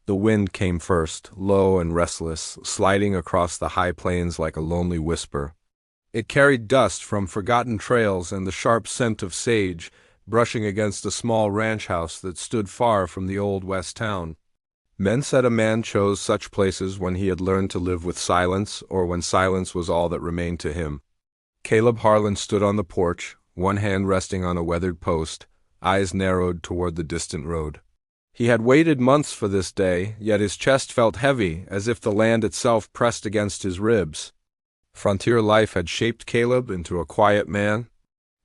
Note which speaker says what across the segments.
Speaker 1: The wind came first, low and restless, sliding across the high plains like a lonely whisper. It carried dust from forgotten trails and the sharp scent of sage, brushing against a small ranch house that stood far from the old west town. Men said a man chose such places when he had learned to live with silence, or when silence was all that remained to him. Caleb Harlan stood on the porch, one hand resting on a weathered post, eyes narrowed toward the distant road. He had waited months for this day, yet his chest felt heavy, as if the land itself pressed against his ribs. Frontier life had shaped Caleb into a quiet man.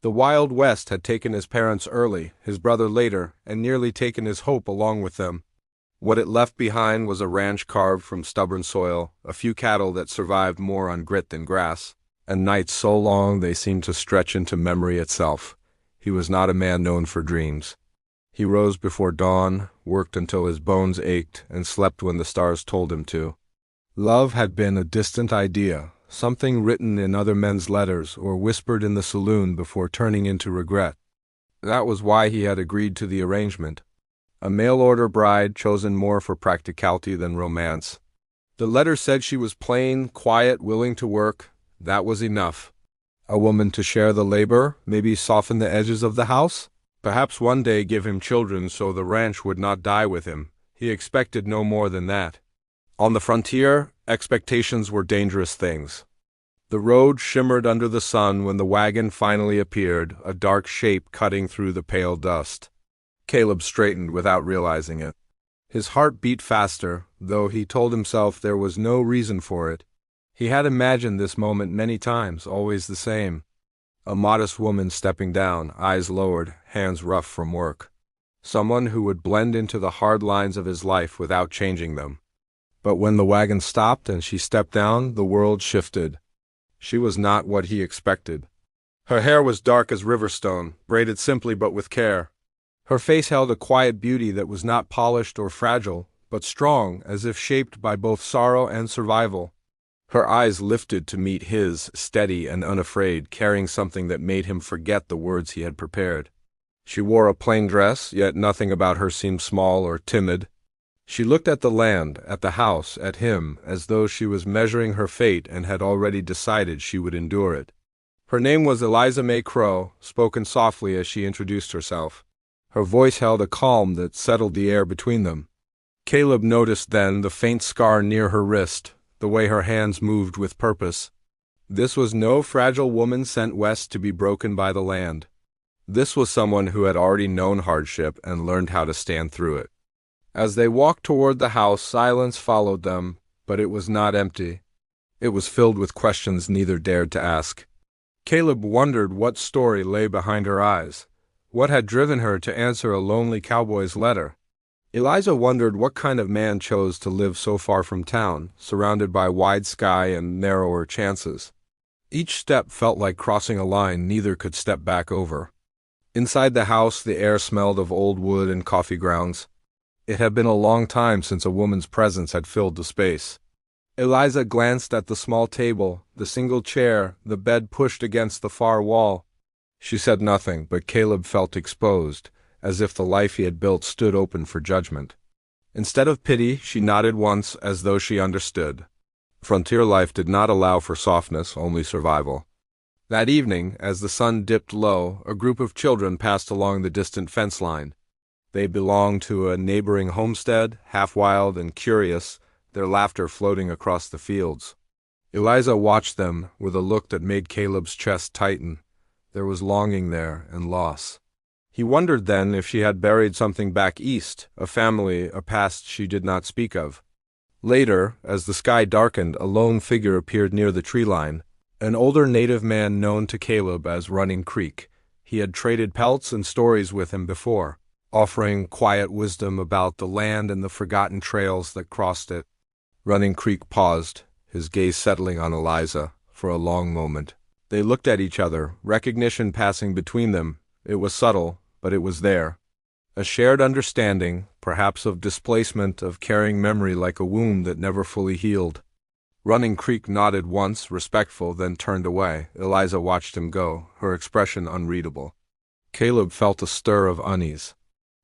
Speaker 1: The Wild West had taken his parents early, his brother later, and nearly taken his hope along with them. What it left behind was a ranch carved from stubborn soil, a few cattle that survived more on grit than grass, and nights so long they seemed to stretch into memory itself. He was not a man known for dreams. He rose before dawn, worked until his bones ached, and slept when the stars told him to. Love had been a distant idea, something written in other men's letters or whispered in the saloon before turning into regret. That was why he had agreed to the arrangement. A mail-order bride chosen more for practicality than romance. The letter said she was plain, quiet, willing to work. That was enough. A woman to share the labor, maybe soften the edges of the house? Perhaps one day give him children so the ranch would not die with him. He expected no more than that. On the frontier, expectations were dangerous things. The road shimmered under the sun when the wagon finally appeared, a dark shape cutting through the pale dust. Caleb straightened without realizing it. His heart beat faster, though he told himself there was no reason for it. He had imagined this moment many times, always the same. A modest woman stepping down, eyes lowered, hands rough from work. Someone who would blend into the hard lines of his life without changing them. But when the wagon stopped and she stepped down, the world shifted. She was not what he expected. Her hair was dark as riverstone, braided simply but with care. Her face held a quiet beauty that was not polished or fragile, but strong, as if shaped by both sorrow and survival. Her eyes lifted to meet his, steady and unafraid, carrying something that made him forget the words he had prepared. She wore a plain dress, yet nothing about her seemed small or timid. She looked at the land, at the house, at him, as though she was measuring her fate and had already decided she would endure it. Her name was Eliza May Crow, spoken softly as she introduced herself. Her voice held a calm that settled the air between them. Caleb noticed then the faint scar near her wrist, the way her hands moved with purpose. This was no fragile woman sent west to be broken by the land. This was someone who had already known hardship and learned how to stand through it. As they walked toward the house, silence followed them, but it was not empty. It was filled with questions neither dared to ask. Caleb wondered what story lay behind her eyes. What had driven her to answer a lonely cowboy's letter? Eliza wondered what kind of man chose to live so far from town, surrounded by wide sky and narrower chances. Each step felt like crossing a line neither could step back over. Inside the house, the air smelled of old wood and coffee grounds. It had been a long time since a woman's presence had filled the space. Eliza glanced at the small table, the single chair, the bed pushed against the far wall. She said nothing, but Caleb felt exposed, as if the life he had built stood open for judgment. Instead of pity, she nodded once as though she understood. Frontier life did not allow for softness, only survival. That evening, as the sun dipped low, a group of children passed along the distant fence line. They belonged to a neighboring homestead, half wild and curious, their laughter floating across the fields. Eliza watched them with a look that made Caleb's chest tighten. There was longing there and loss. He wondered then if she had buried something back east, a family, a past she did not speak of. Later, as the sky darkened, a lone figure appeared near the tree line, an older native man known to Caleb as Running Creek. He had traded pelts and stories with him before, offering quiet wisdom about the land and the forgotten trails that crossed it. Running Creek paused, his gaze settling on Eliza, for a long moment. They looked at each other, recognition passing between them. It was subtle, but it was there. A shared understanding, perhaps of displacement, of carrying memory like a wound that never fully healed. Running Creek nodded once, respectful, then turned away. Eliza watched him go, her expression unreadable. Caleb felt a stir of unease.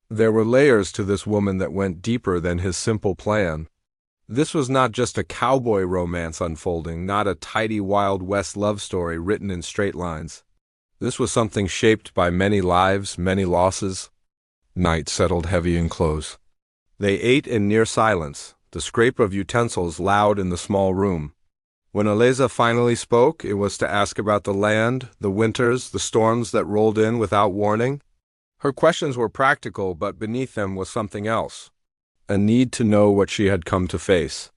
Speaker 1: There were layers to this woman that went deeper than his simple plan. This was not just a cowboy romance unfolding, not a tidy Wild West love story written in straight lines. This was something shaped by many lives, many losses. Night settled heavy and close. They ate in near silence, the scrape of utensils loud in the small room. When Eliza finally spoke, it was to ask about the land, the winters, the storms that rolled in without warning. Her questions were practical, but beneath them was something else. A need to know what she had come to face.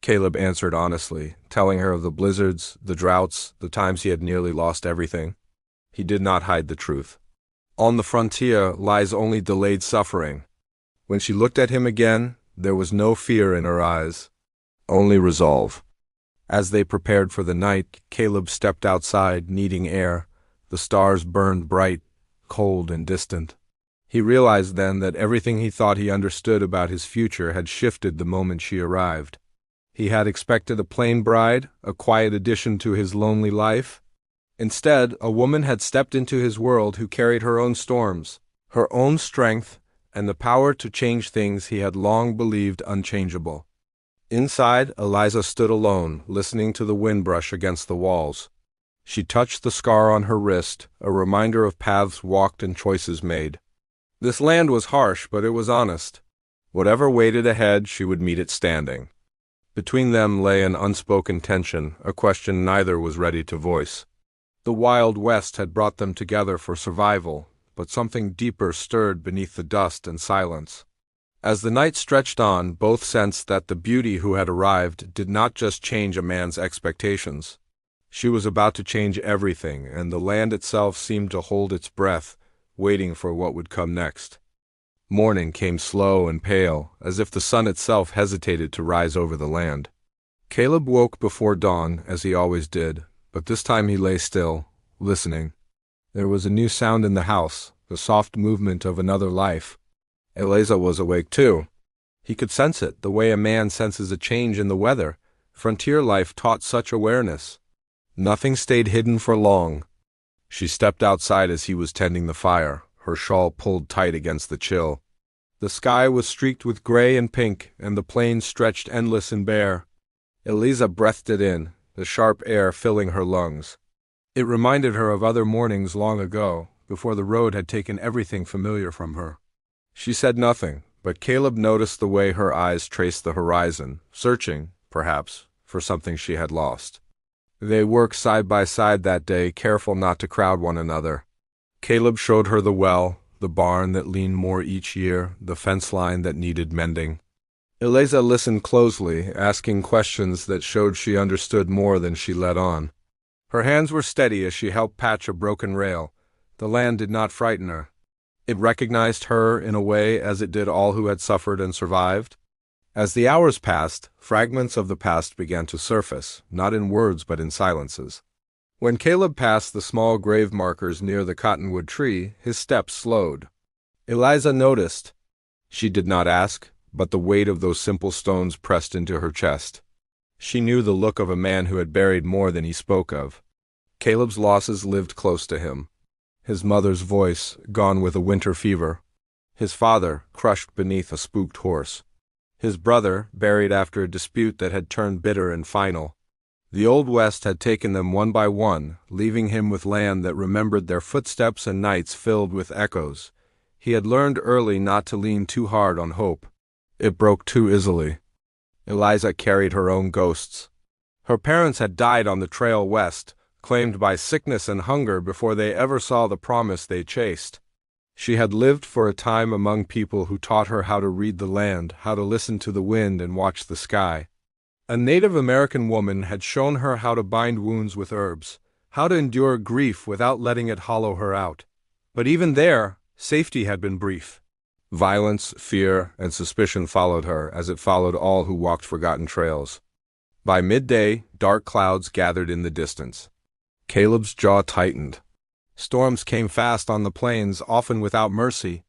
Speaker 1: Caleb answered honestly, telling her of the blizzards, the droughts, the times he had nearly lost everything. He did not hide the truth. On the frontier lies only delayed suffering. When she looked at him again, there was no fear in her eyes, only resolve. As they prepared for the night, Caleb stepped outside, needing air. The stars burned bright, cold and distant. He realized then that everything he thought he understood about his future had shifted the moment she arrived. He had expected a plain bride, a quiet addition to his lonely life. Instead, a woman had stepped into his world who carried her own storms, her own strength, and the power to change things he had long believed unchangeable. Inside, Eliza stood alone, listening to the wind brush against the walls. She touched the scar on her wrist, a reminder of paths walked and choices made. This land was harsh, but it was honest. Whatever waited ahead, she would meet it standing. Between them lay an unspoken tension, a question neither was ready to voice. The Wild West had brought them together for survival, but something deeper stirred beneath the dust and silence. As the night stretched on, both sensed that the beauty who had arrived did not just change a man's expectations. She was about to change everything, and the land itself seemed to hold its breath, waiting for what would come next. Morning came slow and pale, as if the sun itself hesitated to rise over the land. Caleb woke before dawn, as he always did, but this time he lay still, listening. There was a new sound in the house, the soft movement of another life. Eliza was awake too. He could sense it, the way a man senses a change in the weather. Frontier life taught such awareness. Nothing stayed hidden for long. She stepped outside as he was tending the fire, her shawl pulled tight against the chill. The sky was streaked with gray and pink, and the plains stretched endless and bare. Eliza breathed it in, the sharp air filling her lungs. It reminded her of other mornings long ago, before the road had taken everything familiar from her. She said nothing, but Caleb noticed the way her eyes traced the horizon, searching, perhaps, for something she had lost. They worked side by side that day, careful not to crowd one another. Caleb showed her the well, the barn that leaned more each year, the fence line that needed mending. Eliza listened closely, asking questions that showed she understood more than she let on. Her hands were steady as she helped patch a broken rail. The land did not frighten her. It recognized her in a way as it did all who had suffered and survived. As the hours passed, fragments of the past began to surface, not in words but in silences. When Caleb passed the small grave markers near the cottonwood tree, his steps slowed. Eliza noticed. She did not ask, but the weight of those simple stones pressed into her chest. She knew the look of a man who had buried more than he spoke of. Caleb's losses lived close to him. His mother's voice, gone with a winter fever. His father, crushed beneath a spooked horse. His brother, buried after a dispute that had turned bitter and final. The Old West had taken them one by one, leaving him with land that remembered their footsteps and nights filled with echoes. He had learned early not to lean too hard on hope. It broke too easily. Eliza carried her own ghosts. Her parents had died on the trail west, claimed by sickness and hunger before they ever saw the promise they chased. She had lived for a time among people who taught her how to read the land, how to listen to the wind and watch the sky. A Native American woman had shown her how to bind wounds with herbs, how to endure grief without letting it hollow her out. But even there, safety had been brief. Violence, fear, and suspicion followed her, as it followed all who walked forgotten trails. By midday, dark clouds gathered in the distance. Caleb's jaw tightened. Storms came fast on the plains, often without mercy.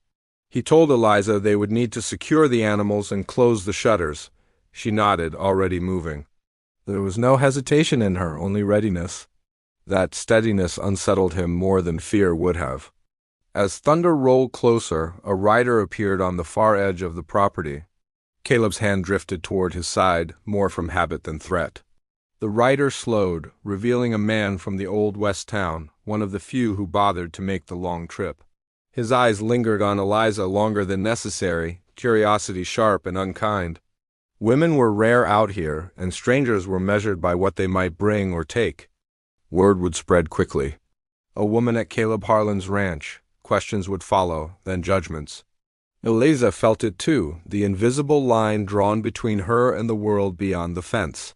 Speaker 1: He told Eliza they would need to secure the animals and close the shutters. She nodded, already moving. There was no hesitation in her, only readiness. That steadiness unsettled him more than fear would have. As thunder rolled closer, a rider appeared on the far edge of the property. Caleb's hand drifted toward his side, more from habit than threat. The rider slowed, revealing a man from the old west town, one of the few who bothered to make the long trip. His eyes lingered on Eliza longer than necessary, curiosity sharp and unkind. Women were rare out here, and strangers were measured by what they might bring or take. Word would spread quickly. A woman at Caleb Harlan's ranch. Questions would follow, then judgments. Eliza felt it too, the invisible line drawn between her and the world beyond the fence.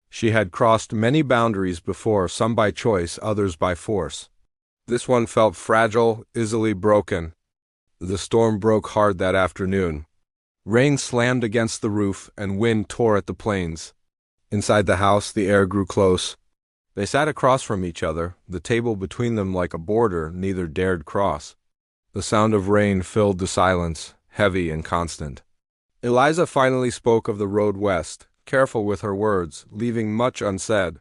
Speaker 1: She had crossed many boundaries before, some by choice, others by force. This one felt fragile, easily broken. The storm broke hard that afternoon. Rain slammed against the roof, and wind tore at the planes. Inside the house, the air grew close. They sat across from each other, the table between them like a border neither dared cross. The sound of rain filled the silence, heavy and constant. Eliza finally spoke of the road west, careful with her words, leaving much unsaid.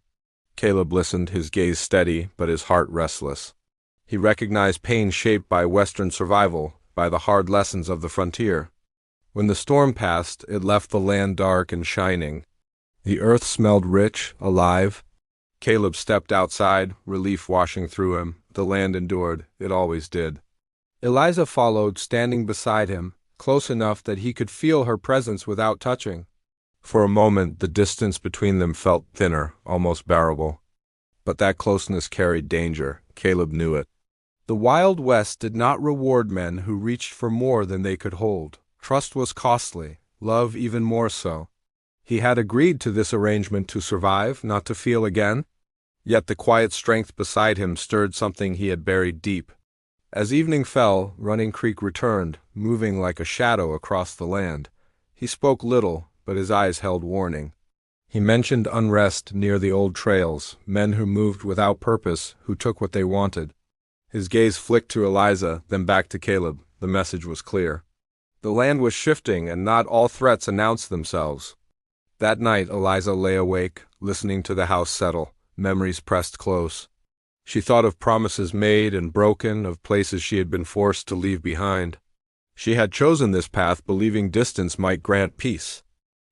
Speaker 1: Caleb listened, his gaze steady, but his heart restless. He recognized pain shaped by Western survival, by the hard lessons of the frontier. When the storm passed, it left the land dark and shining. The earth smelled rich, alive. Caleb stepped outside, relief washing through him. The land endured, it always did. Eliza followed, standing beside him, close enough that he could feel her presence without touching. For a moment, the distance between them felt thinner, almost bearable. But that closeness carried danger. Caleb knew it. The Wild West did not reward men who reached for more than they could hold. Trust was costly, love even more so. He had agreed to this arrangement to survive, not to feel again. Yet the quiet strength beside him stirred something he had buried deep. As evening fell, Running Creek returned, moving like a shadow across the land. He spoke little, but his eyes held warning. He mentioned unrest near the old trails, men who moved without purpose, who took what they wanted. His gaze flicked to Eliza, then back to Caleb. The message was clear. The land was shifting, and not all threats announced themselves. That night, Eliza lay awake, listening to the house settle. Memories pressed close. She thought of promises made and broken, of places she had been forced to leave behind. She had chosen this path believing distance might grant peace.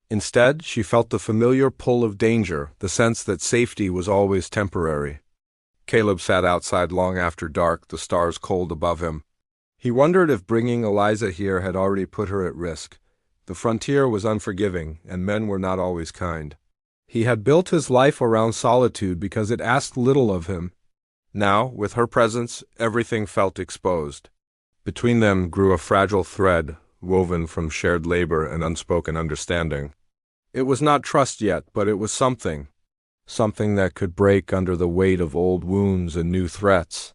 Speaker 1: Instead, she felt the familiar pull of danger, the sense that safety was always temporary. Caleb sat outside long after dark, the stars cold above him. He wondered if bringing Eliza here had already put her at risk. The frontier was unforgiving, and men were not always kind. He had built his life around solitude because it asked little of him. Now, with her presence, everything felt exposed. Between them grew a fragile thread, woven from shared labor and unspoken understanding. It was not trust yet, but it was something that could break under the weight of old wounds and new threats.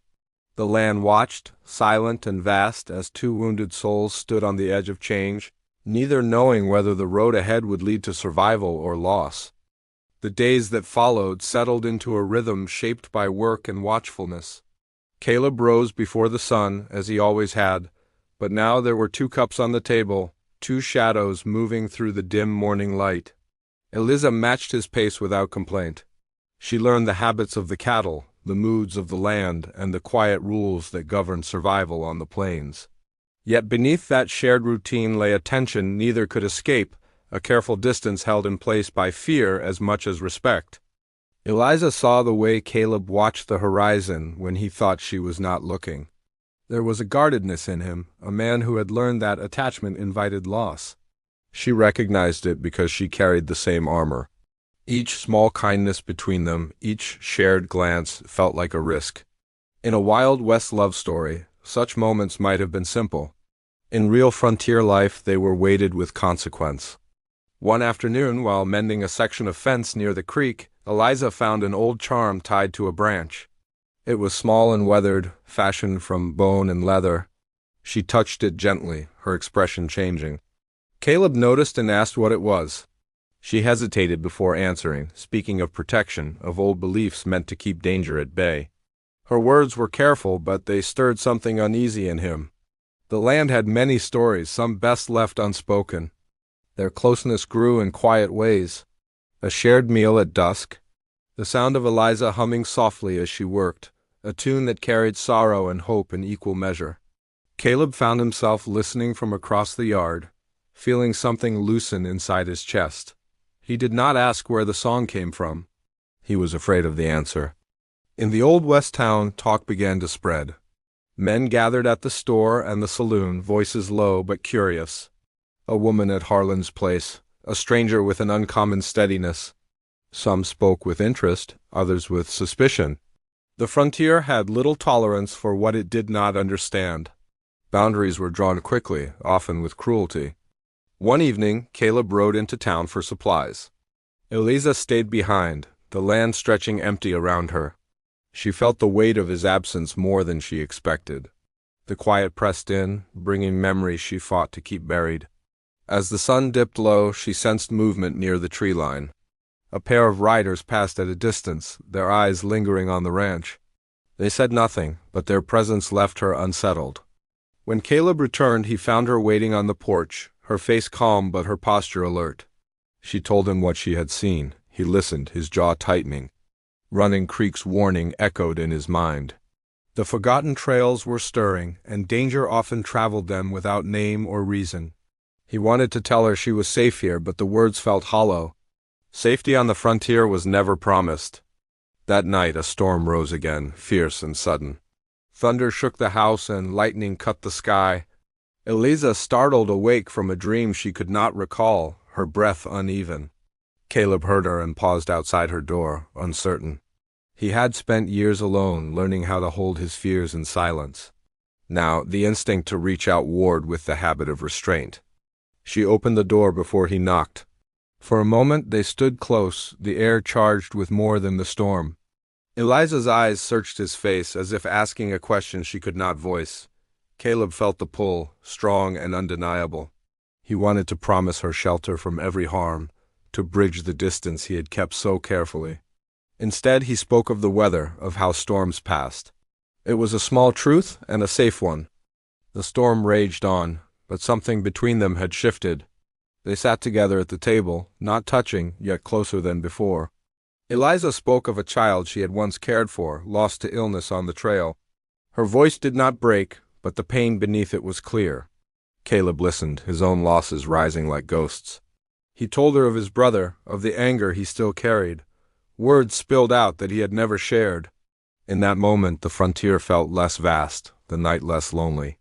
Speaker 1: The land watched, silent and vast, as two wounded souls stood on the edge of change, neither knowing whether the road ahead would lead to survival or loss. The days that followed settled into a rhythm shaped by work and watchfulness. Caleb rose before the sun, as he always had, but now there were 2 cups on the table, 2 shadows moving through the dim morning light. Eliza matched his pace without complaint. She learned the habits of the cattle, the moods of the land, and the quiet rules that govern survival on the plains. Yet beneath that shared routine lay a tension neither could escape, a careful distance held in place by fear as much as respect. Eliza saw the way Caleb watched the horizon when he thought she was not looking. There was a guardedness in him, a man who had learned that attachment invited loss. She recognized it because she carried the same armor. Each small kindness between them, each shared glance felt like a risk. In a Wild West love story, such moments might have been simple. In real frontier life, they were weighted with consequence. One afternoon, while mending a section of fence near the creek, Eliza found an old charm tied to a branch. It was small and weathered, fashioned from bone and leather. She touched it gently, her expression changing. Caleb noticed and asked what it was. She hesitated before answering, speaking of protection, of old beliefs meant to keep danger at bay. Her words were careful, but they stirred something uneasy in him. The land had many stories, some best left unspoken. Their closeness grew in quiet ways. A shared meal at dusk. The sound of Eliza humming softly as she worked, a tune that carried sorrow and hope in equal measure. Caleb found himself listening from across the yard, feeling something loosen inside his chest. He did not ask where the song came from. He was afraid of the answer. In the old west town, talk began to spread. Men gathered at the store and the saloon, voices low but curious. A woman at Harlan's place, a stranger with an uncommon steadiness. Some spoke with interest, others with suspicion. The frontier had little tolerance for what it did not understand. Boundaries were drawn quickly, often with cruelty. One evening, Caleb rode into town for supplies. Eliza stayed behind, the land stretching empty around her. She felt the weight of his absence more than she expected. The quiet pressed in, bringing memories she fought to keep buried. As the sun dipped low, she sensed movement near the tree line. A pair of riders passed at a distance, their eyes lingering on the ranch. They said nothing, but their presence left her unsettled. When Caleb returned, he found her waiting on the porch, her face calm but her posture alert. She told him what she had seen. He listened, his jaw tightening. Running Creek's warning echoed in his mind. The forgotten trails were stirring, and danger often traveled them without name or reason. He wanted to tell her she was safe here, but the words felt hollow. Safety on the frontier was never promised. That night a storm rose again, fierce and sudden. Thunder shook the house and lightning cut the sky. Eliza startled awake from a dream she could not recall, her breath uneven. Caleb heard her and paused outside her door, uncertain. He had spent years alone, learning how to hold his fears in silence. Now, the instinct to reach out warred with the habit of restraint. She opened the door before he knocked. For a moment they stood close, the air charged with more than the storm. Eliza's eyes searched his face as if asking a question she could not voice. Caleb felt the pull, strong and undeniable. He wanted to promise her shelter from every harm, to bridge the distance he had kept so carefully. Instead, he spoke of the weather, of how storms passed. It was a small truth and a safe one. The storm raged on, but something between them had shifted. They sat together at the table, not touching, yet closer than before. Eliza spoke of a child she had once cared for, lost to illness on the trail. Her voice did not break, but the pain beneath it was clear. Caleb listened, his own losses rising like ghosts. He told her of his brother, of the anger he still carried. Words spilled out that he had never shared. In that moment, the frontier felt less vast, the night less lonely.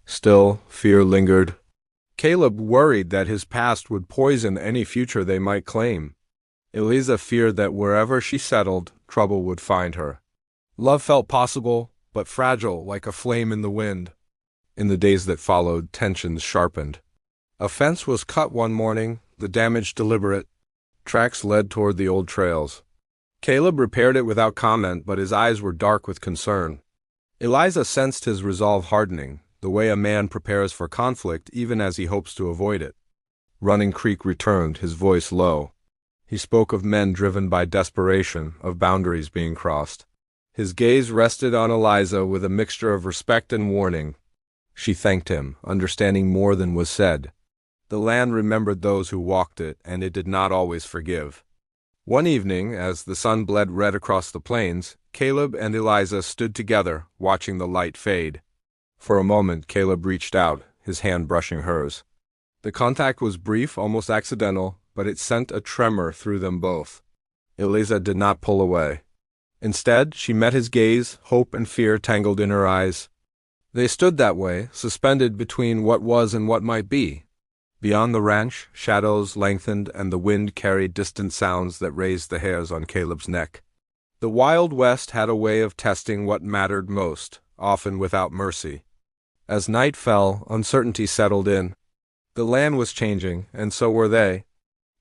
Speaker 1: Still, fear lingered. Caleb worried that his past would poison any future they might claim. Eliza feared that wherever she settled, trouble would find her. Love felt possible, but fragile, like a flame in the wind. In the days that followed, tensions sharpened. A fence was cut one morning, the damage deliberate. Tracks led toward the old trails. Caleb repaired it without comment, but his eyes were dark with concern. Eliza sensed his resolve hardening, the way a man prepares for conflict even as he hopes to avoid it. Running Creek returned, his voice low. He spoke of men driven by desperation, of boundaries being crossed. His gaze rested on Eliza with a mixture of respect and warning. She thanked him, understanding more than was said. The land remembered those who walked it, and it did not always forgive. One evening, as the sun bled red across the plains, Caleb and Eliza stood together, watching the light fade. For a moment, Caleb reached out, his hand brushing hers. The contact was brief, almost accidental, but it sent a tremor through them both. Eliza did not pull away. Instead, she met his gaze, hope and fear tangled in her eyes. They stood that way, suspended between what was and what might be. Beyond the ranch, shadows lengthened and the wind carried distant sounds that raised the hairs on Caleb's neck. The Wild West had a way of testing what mattered most, often without mercy. As night fell, uncertainty settled in. The land was changing, and so were they.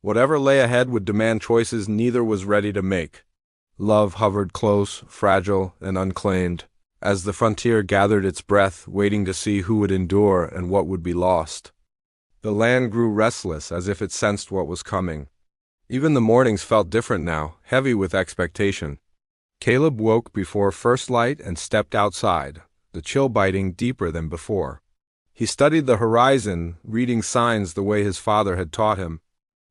Speaker 1: Whatever lay ahead would demand choices neither was ready to make. Love hovered close, fragile, and unclaimed, as the frontier gathered its breath, waiting to see who would endure and what would be lost. The land grew restless, as if it sensed what was coming. Even the mornings felt different now, heavy with expectation. Caleb woke before first light and stepped outside, the chill biting deeper than before. He studied the horizon, reading signs the way his father had taught him.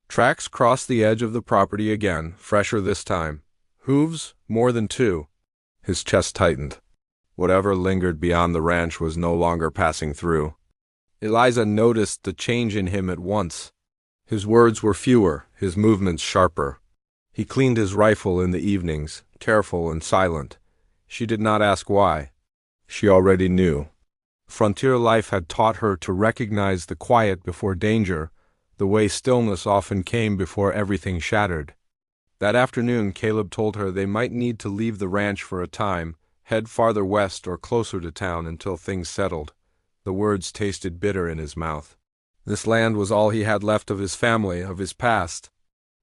Speaker 1: Tracks crossed the edge of the property again, fresher this time. Hooves, more than two. His chest tightened. Whatever lingered beyond the ranch was no longer passing through. Eliza noticed the change in him at once. His words were fewer, his movements sharper. He cleaned his rifle in the evenings, careful and silent. She did not ask why. She already knew. Frontier life had taught her to recognize the quiet before danger, the way stillness often came before everything shattered. That afternoon, Caleb told her they might need to leave the ranch for a time, head farther west or closer to town until things settled. The words tasted bitter in his mouth. This land was all he had left of his family, of his past.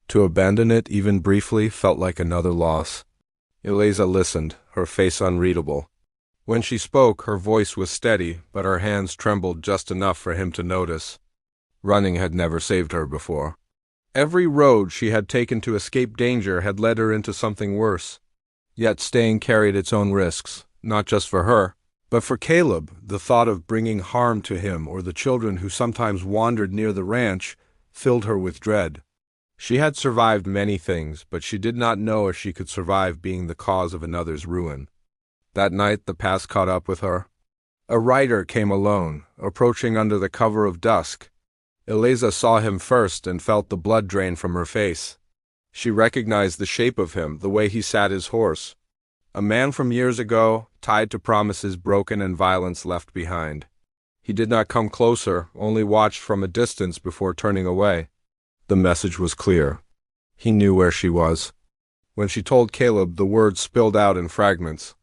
Speaker 1: To abandon it, even briefly, felt like another loss. Eliza listened, her face unreadable. When she spoke, her voice was steady, but her hands trembled just enough for him to notice. Running had never saved her before. Every road she had taken to escape danger had led her into something worse. Yet staying carried its own risks, not just for her, but for Caleb. The thought of bringing harm to him or the children who sometimes wandered near the ranch filled her with dread. She had survived many things, but she did not know if she could survive being the cause of another's ruin. That night the past caught up with her. A rider came alone, approaching under the cover of dusk. Eliza saw him first and felt the blood drain from her face. She recognized the shape of him, the way he sat his horse. A man from years ago, tied to promises broken and violence left behind. He did not come closer, only watched from a distance before turning away. The message was clear. He knew where she was. When she told Caleb, the words spilled out in fragments.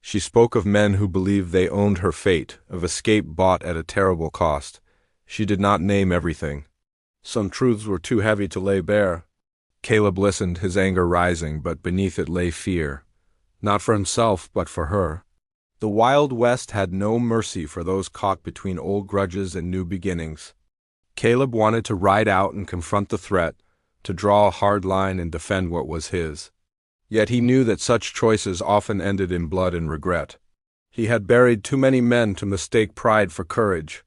Speaker 1: She spoke of men who believed they owned her fate, of escape bought at a terrible cost. She did not name everything. Some truths were too heavy to lay bare. Caleb listened, his anger rising, but beneath it lay fear. Not for himself, but for her. The Wild West had no mercy for those caught between old grudges and new beginnings. Caleb wanted to ride out and confront the threat, to draw a hard line and defend what was his. Yet he knew that such choices often ended in blood and regret. He had buried too many men to mistake pride for courage.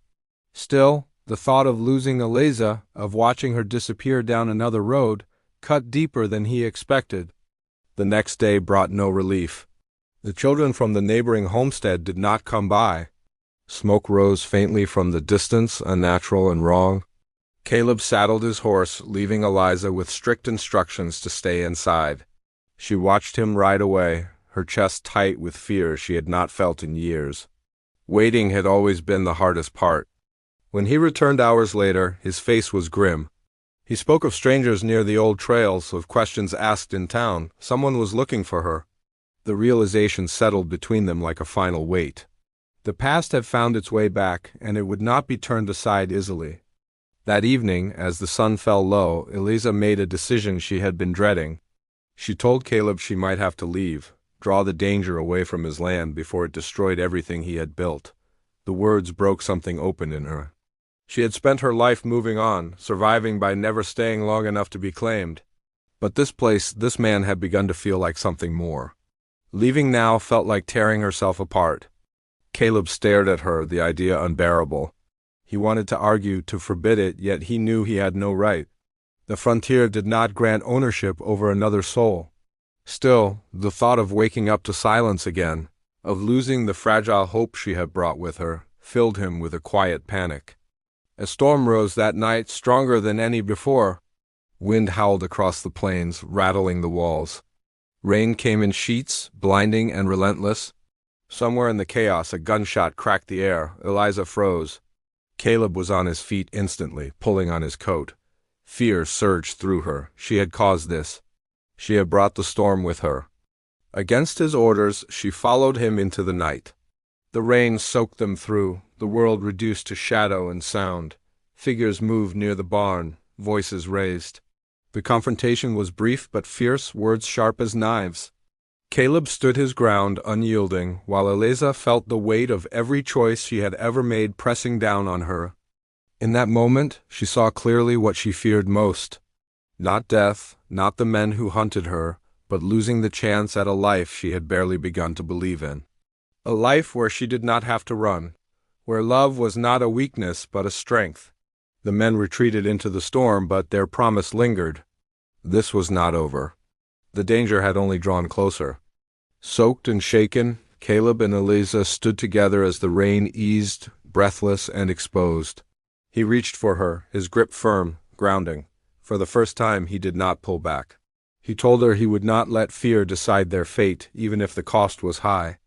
Speaker 1: Still, the thought of losing Eliza, of watching her disappear down another road, cut deeper than he expected. The next day brought no relief. The children from the neighboring homestead did not come by. Smoke rose faintly from the distance, unnatural and wrong. Caleb saddled his horse, leaving Eliza with strict instructions to stay inside. She watched him ride away, her chest tight with fear she had not felt in years. Waiting had always been the hardest part. When he returned hours later, his face was grim. He spoke of strangers near the old trails, of questions asked in town. Someone was looking for her. The realization settled between them like a final weight. The past had found its way back, and it would not be turned aside easily. That evening, as the sun fell low, Eliza made a decision she had been dreading. She told Caleb she might have to leave, draw the danger away from his land before it destroyed everything he had built. The words broke something open in her. She had spent her life moving on, surviving by never staying long enough to be claimed. But this place, this man had begun to feel like something more. Leaving now felt like tearing herself apart. Caleb stared at her, the idea unbearable. He wanted to argue, to forbid it, yet he knew he had no right. The frontier did not grant ownership over another soul. Still, the thought of waking up to silence again, of losing the fragile hope she had brought with her, filled him with a quiet panic. A storm rose that night, stronger than any before. Wind howled across the plains, rattling the walls. Rain came in sheets, blinding and relentless. Somewhere in the chaos, a gunshot cracked the air. Eliza froze. Caleb was on his feet instantly, pulling on his coat. Fear surged through her. She had caused this. She had brought the storm with her. Against his orders, she followed him into the night. The rain soaked them through, the world reduced to shadow and sound. Figures moved near the barn, voices raised. The confrontation was brief but fierce, words sharp as knives. Caleb stood his ground, unyielding, while Eliza felt the weight of every choice she had ever made pressing down on her. In that moment, she saw clearly what she feared most. Not death, not the men who hunted her, but losing the chance at a life she had barely begun to believe in. A life where she did not have to run, where love was not a weakness but a strength. The men retreated into the storm, but their promise lingered. This was not over. The danger had only drawn closer. Soaked and shaken, Caleb and Eliza stood together as the rain eased, breathless and exposed. He reached for her, his grip firm, grounding. For the first time he did not pull back. He told her he would not let fear decide their fate, even if the cost was high.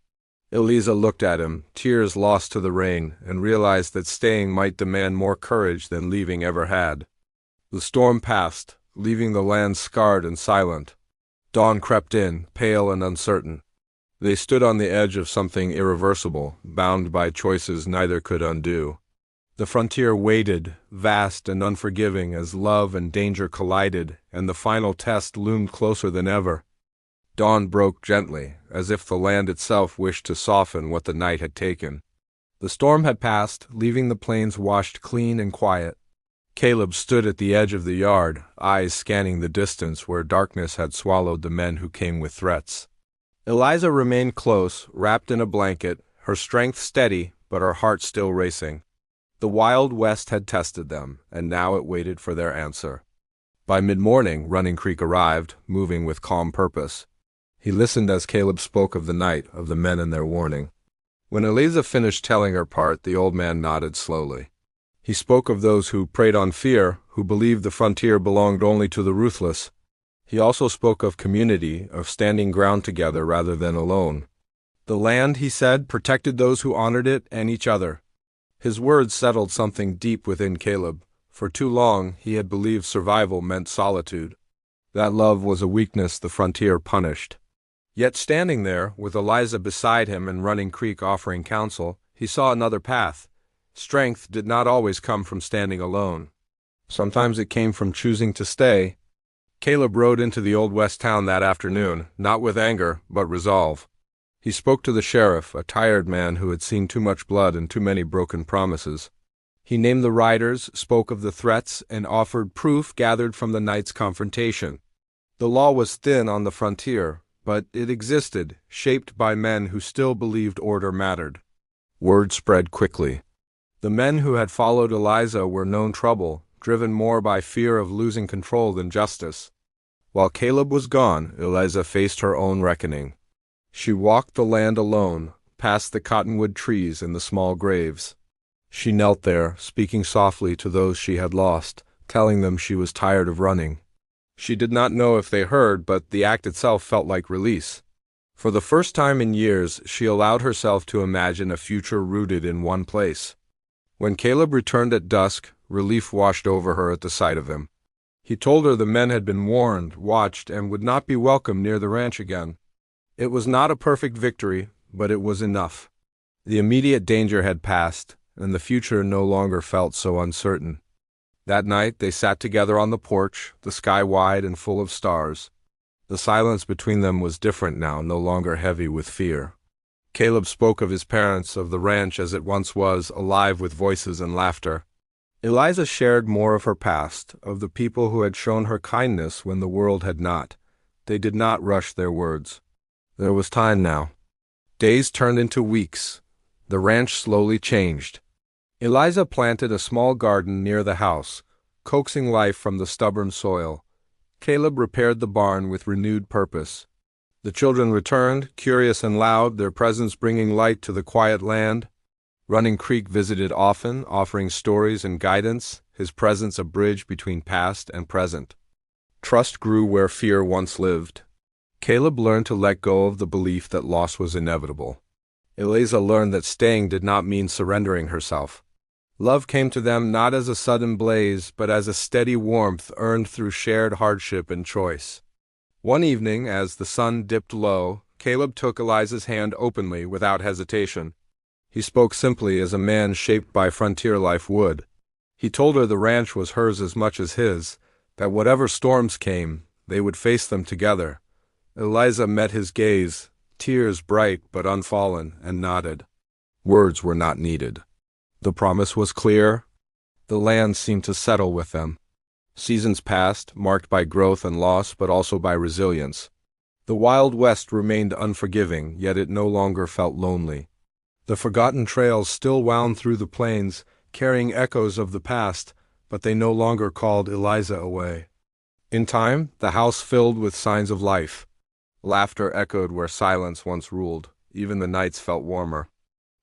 Speaker 1: Eliza looked at him, tears lost to the rain, and realized that staying might demand more courage than leaving ever had. The storm passed, leaving the land scarred and silent. Dawn crept in, pale and uncertain. They stood on the edge of something irreversible, bound by choices neither could undo. The frontier waited, vast and unforgiving, as love and danger collided, and the final test loomed closer than ever. Dawn broke gently, as if the land itself wished to soften what the night had taken. The storm had passed, leaving the plains washed clean and quiet. Caleb stood at the edge of the yard, eyes scanning the distance where darkness had swallowed the men who came with threats. Eliza remained close, wrapped in a blanket, her strength steady, but her heart still racing. The Wild West had tested them, and now it waited for their answer. By mid-morning, Running Creek arrived, moving with calm purpose. He listened as Caleb spoke of the night, of the men and their warning. When Eliza finished telling her part, the old man nodded slowly. He spoke of those who preyed on fear, who believed the frontier belonged only to the ruthless. He also spoke of community, of standing ground together rather than alone. The land, he said, protected those who honored it and each other. His words settled something deep within Caleb. For too long, he had believed survival meant solitude. That love was a weakness the frontier punished. Yet standing there, with Eliza beside him and Running Creek offering counsel, he saw another path. Strength did not always come from standing alone. Sometimes it came from choosing to stay. Caleb rode into the Old West town that afternoon, not with anger, but resolve. He spoke to the sheriff, a tired man who had seen too much blood and too many broken promises. He named the riders, spoke of the threats, and offered proof gathered from the night's confrontation. The law was thin on the frontier, but it existed, shaped by men who still believed order mattered. Word spread quickly. The men who had followed Eliza were known trouble, driven more by fear of losing control than justice. While Caleb was gone, Eliza faced her own reckoning. She walked the land alone, past the cottonwood trees and the small graves. She knelt there, speaking softly to those she had lost, telling them she was tired of running. She did not know if they heard, but the act itself felt like release. For the first time in years, she allowed herself to imagine a future rooted in one place. When Caleb returned at dusk, relief washed over her at the sight of him. He told her the men had been warned, watched, and would not be welcome near the ranch again. It was not a perfect victory, but it was enough. The immediate danger had passed, and the future no longer felt so uncertain. That night they sat together on the porch, the sky wide and full of stars. The silence between them was different now, no longer heavy with fear. Caleb spoke of his parents, of the ranch as it once was, alive with voices and laughter. Eliza shared more of her past, of the people who had shown her kindness when the world had not. They did not rush their words. There was time now. Days turned into weeks. The ranch slowly changed. Eliza planted a small garden near the house, coaxing life from the stubborn soil. Caleb repaired the barn with renewed purpose. The children returned, curious and loud, their presence bringing light to the quiet land. Running Creek visited often, offering stories and guidance, his presence a bridge between past and present. Trust grew where fear once lived. Caleb learned to let go of the belief that loss was inevitable. Eliza learned that staying did not mean surrendering herself. Love came to them not as a sudden blaze, but as a steady warmth earned through shared hardship and choice. One evening, as the sun dipped low, Caleb took Eliza's hand openly, without hesitation. He spoke simply as a man shaped by frontier life would. He told her the ranch was hers as much as his, that whatever storms came, they would face them together. Eliza met his gaze, tears bright but unfallen, and nodded. Words were not needed. The promise was clear. The land seemed to settle with them. Seasons passed, marked by growth and loss, but also by resilience. The Wild West remained unforgiving, yet it no longer felt lonely. The forgotten trails still wound through the plains, carrying echoes of the past, but they no longer called Eliza away. In time, the house filled with signs of life. Laughter echoed where silence once ruled. even the nights felt warmer.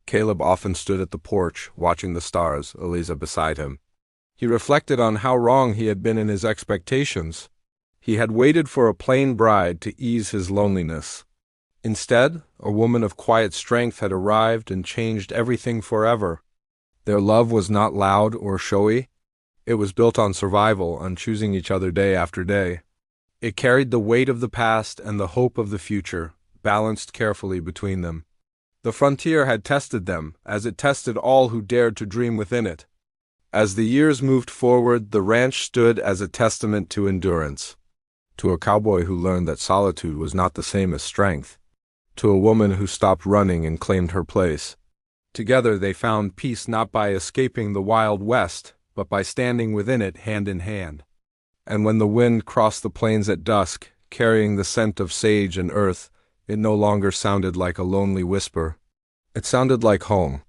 Speaker 1: Caleb often stood at the porch, watching the stars, Eliza beside him. He reflected on how wrong he had been in his expectations. He had waited for a plain bride to ease his loneliness. Instead, a woman of quiet strength had arrived and changed everything forever. Their love was not loud or showy. It was built on survival, on choosing each other day after day. It carried the weight of the past and the hope of the future, balanced carefully between them. The frontier had tested them, as it tested all who dared to dream within it. As the years moved forward, the ranch stood as a testament to endurance. To a cowboy who learned that solitude was not the same as strength. To a woman who stopped running and claimed her place. Together they found peace not by escaping the Wild West, but by standing within it hand in hand. And when the wind crossed the plains at dusk, carrying the scent of sage and earth, it no longer sounded like a lonely whisper. It sounded like home.